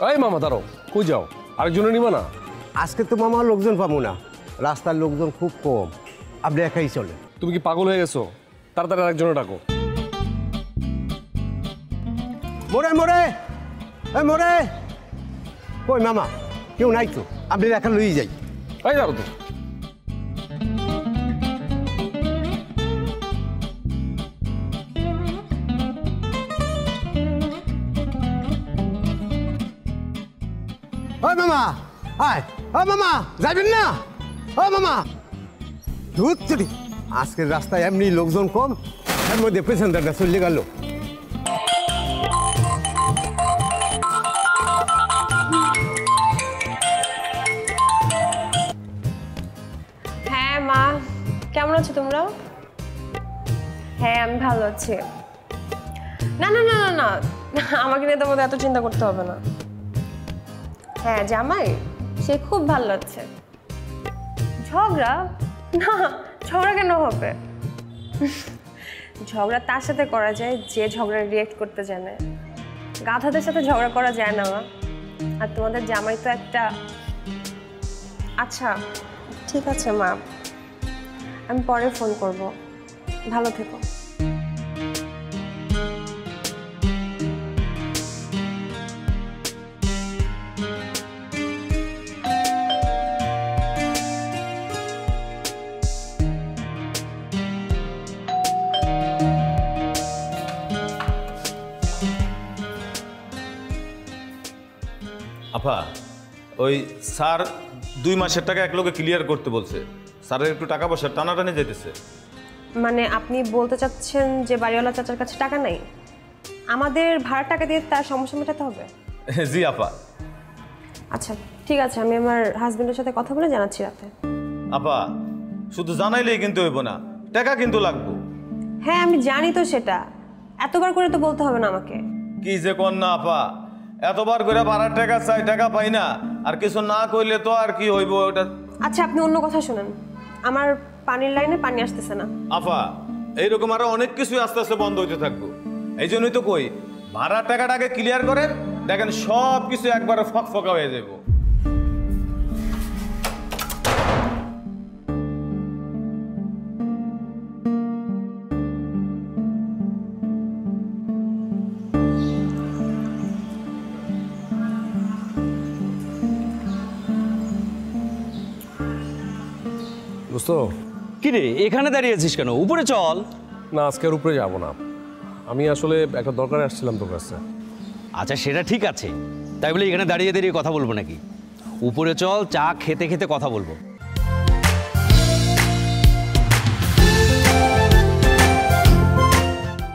এই মামা দাঁড়াও, কই যাও? আরেকজনে নিবা না? আজকে তো মামা লোকজন পাবো না, রাস্তার লোকজন খুব কম, আপনি একাই চলেন। তুমি কি পাগল হয়ে গেছো? তাড়াতাড়ি আরেকজনে ডাকো। মোরে মোরে মোরে, কই মামা? কেউ নাই তো, আপনি একা লই যাই। এই দাঁড়ো তো। ওই মামা আয়, ও মামা যাবেন না? ও মামা ধুত চুরি, আজকের রাস্তায় এমনি লোকজন কম, এর মধ্যে পেছনদারটা চলে গেল। হ্যাঁ মা, কেমন আছো তোমরা? হ্যাঁ আমি ভালো আছি। না না না না না, আমাকে নিয়ে তোমাদের এত চিন্তা করতে হবে না। হ্যাঁ জামাই সে খুব ভালো লাগছে। ঝগড়া? না, ঝগড়া কেন হবে? ঝগড়া তার সাথে করা যায় যে ঝগড়া রিয়েক্ট করতে জানে। গাধাদের সাথে ঝগড়া করা যায় না মা। আর তোমাদের জামাই তো একটা। আচ্ছা ঠিক আছে মা, আমি পরে ফোন করব। ভালো থেকো। আপা, ওই স্যার 2 মাসের টাকা এক লোকে ক্লিয়ার করতে বলছে। স্যারের একটু টাকা পয়সা টানাটানি যেতেছে। মানে আপনি বলতে চাচ্ছেন যে বাড়িওয়ালা চাচার কাছে টাকা নেই, আমাদের ভাড়ার টাকা দিয়ে তার সমস্যা মেটাতে হবে? জি আপা। আচ্ছা ঠিক আছে, আমি আমার হাজবেন্ডের সাথে কথা বলে জানাচ্ছি রাতে। আপা শুধু জানাইলেই কিন্তু হইব না, টাকা কিন্তু লাগবে। হ্যাঁ আমি জানি তো, সেটা এতবার করে তো বলতে হবে না আমাকে। কি যে কর না আপা, এতবার করে ভাড়ার টাকা চাই, টাকা পাই না, আর কিছু না কইলে তো আর কি হইব ওটা। আচ্ছা আপনি অন্য কথা শুনেন, আমার পানির লাইনে পানি আসতেছে না। আপা এইরকম আরো অনেক কিছু আস্তে আস্তে বন্ধ হইতে থাকবো। এই জন্যই তো কই ভাড়ার টাকাটাকে ক্লিয়ার করেন, দেখেন সব কিছু একবারে ফকফকা হয়ে যাব। দোস্ত, কি রে এখানে দাঁড়িয়ে আছিস কেন? উপরে চল। না আজকের উপরে যাবো না, আমি আসলে একটা দরকারে আসছিলাম তোর কাছে। আচ্ছা সেটা ঠিক আছে, তাই বলে এখানে দাঁড়িয়ে দাঁড়িয়ে কথা বলবো নাকি? উপরে চল, চা খেতে খেতে কথা বলবো।